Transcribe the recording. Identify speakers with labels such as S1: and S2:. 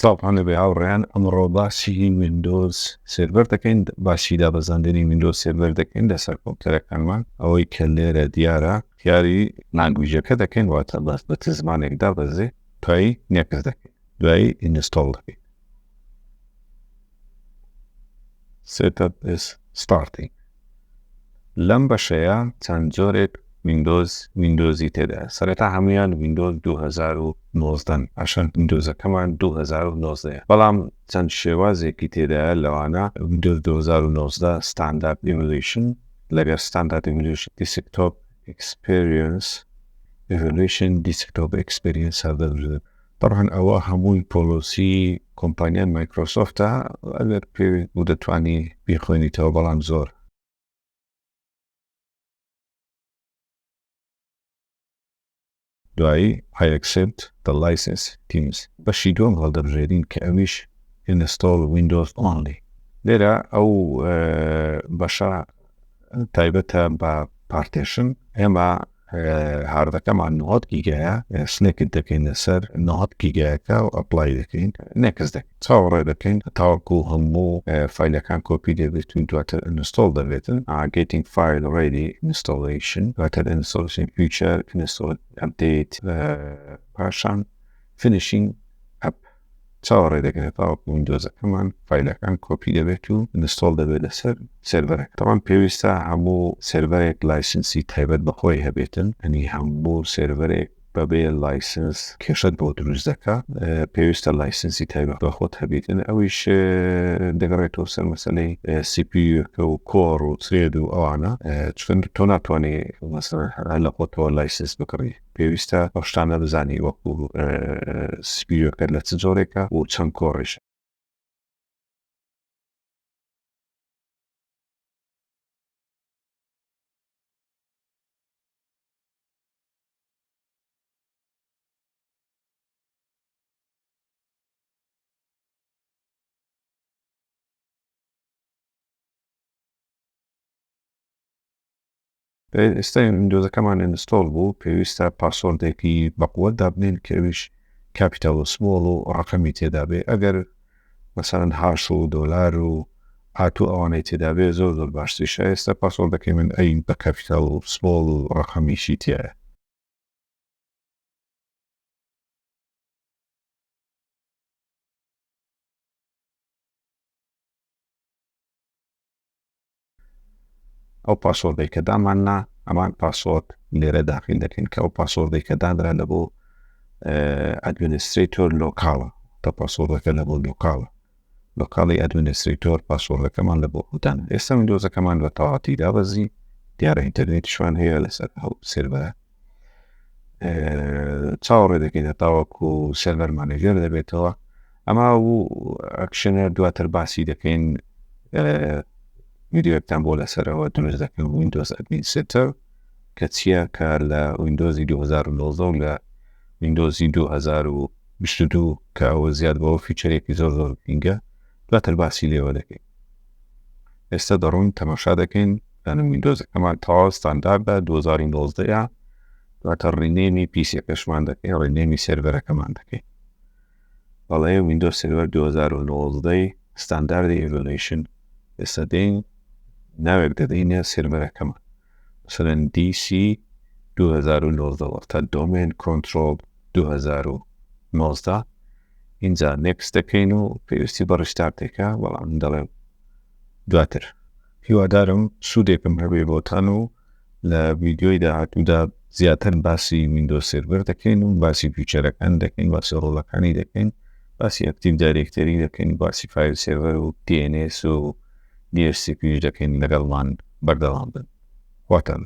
S1: ساڵحانە بێ هاوڕێیان ئەمڕۆ باسی ویندۆز سێرڤەر دەکەین باسی دابەزاندنی ویندۆز سێرڤەر دەکەین لەسەر کۆمپیوتەرەکانمان ئەوەی کە لێرە دیارە یاری لانگویجەکە دەکەین واتە بە زمانێک دابەزێ پای نێکس دەکەین دوایی ئینستۆڵ دەکەین. Setup is starting. لەم بەشەیە چەند جۆرێک ویندۆزی تێدا سەرەتا هەمویان ویندۆز 2019 ئاشان ویندۆزەکەمان 2019 بەڵام چەند شێوازێکی تێدایە لەوانە ویندۆز 2019 ستاندارد ئیڤولوشن لەگەر ستاندارد ئیڤولوشن دیسکتۆپ ئەکسپریەنس هەردەدرێت. طبعاً ئەوە هەمووی پۆلۆسی کۆمپانیان مایکرۆسۆفتە ئەگەر پێ بوو دەتوانی بیخوێنیتەوە بەڵام زۆر دوایی I accept the license terms. بەشی دوم هەڵدەبژێرین کە ئەویش install Windows only. لێرە ئەو بەشە تایبەتە بە partition ئێمە هاردەکەمان 90 گیگایە سنێکت دەکەین لەسەر 90 گیگایەکە و ئەپلای دەکەین نێکس دەکەین چاوەڕێ دەکەین تاوەکو هەموو فایلەکان کۆپی دەبێتین دواتر install دەبێتن getting file ready installation دواتر installation feature install update پاشان finishing up چاوەڕێ دەکەین تاوەکو ویندۆزەکەمان فایلەکان کۆپی دەبێت و install دەبێت لەسەر سێرڤەرێک. طبعاً پێویستە هەموو سێرڤەرێک لایسنسی تایبەت بەخۆی هەبێتن ئەنی هەموو سێرڤەرێک بەبێ لایسنس کێشت بۆ دروست دەکات پێویستە لایسنسی تایبەت بەخۆت هەبێتن ئەویش دەگەڕێتەوە سەر مەسەلەی CPU و کۆڕ و ترێد و ئەوانە چون تۆ ناتوانێ مەسەڵەن لە خۆتەوە لایسنس بکڕی پێویستە ئەو شتانە بزانی وەکو CPU-کە لە چ جۆرێکە و چەند کۆڕیشە. ئێستا ویندۆزەکەمان ئینستۆڵ بوو پێویستە پاسۆردێکی بەقووەت دابنین کەویش کاپیتال و سمۆڵ و ڕقەمی تێدا بێ ئەگەر مەسەڵەن هاش و دۆلار و هاتوو ئەوانەی تێدا بێ زۆر باشتریشە ئێستا پاسۆردەکەی من ئەین بە کاپیتال و سمۆڵ و ڕقەمیشی تایە. ئەو پاسۆردەی کە داماننا ئەمان پاسۆرد لێرە داخل دەکەین کە ئەو پاسۆردەی کە دانرا لە بۆ ئەدمینسترێتۆر لۆکاڵە تا پاسۆردەکە لە بۆ لۆکاڵی ئەدمینسترێتۆر پاسۆردەکەمان لە بۆ خوددان. ئێستا ویندۆزەکەمان بە تەواتی دابەزی دیارە ئینتەرنێتیشوان هەیە لەسەر ئەو سێرڤەرە چاوەڕێ دەکەین تاوەکو سێرڤەر مانێجەر دەبێتەوە ئەما و ئەکشنە دواتر باسی دەکەین ویدیۆکتان بۆ لەسەرەوە دروست دەکەن ویندۆز ئەدمینسترێتۆر کە چییە کە لە ویندۆزی 2019 و لە ویندۆزی 2022 کە ئەوە زیاد بەوە فیچەرێکی زۆر گرنگە دواتر باسی لێوە دەکەین. ئێستا دەڕۆین تەماشا دەکەین لەنم ویندۆزەکەمان تەواو ستانداردە 2019 دواتر ڕینێمی پیسیەکەشمان دەکەین ڕینێمی سێرڤەرەکەمان دەکەین بەڵێ ویندۆز سێرڤەر 2019 ستانداردی ئیڤولوشن ئێستا دێین ناوێک دەدەینە سێرڤەرەکەمان مثلەن DC 2019 تا دۆمین کۆنترۆل 2019 اینجا نێکس دەکەین و پێویستی بە ڕشتارتێکە بەڵام دەڵێم دواتر هیوادارم سوودێکم هەبێ بۆتان و لە ڤیدیۆی داهاتوودا زیاتر باسی ویندۆز سێرڤەر دەکەین و باسی فیچەرەکان دەکەین باسی ڕۆڵەکانی دەکەین باسی ئەکتیڤ دایرێکتەری دەکەین باسی فایل سێرڤەر و DNS و DHCP دەکەین لەگەڵمان بەردەوام بن. واتان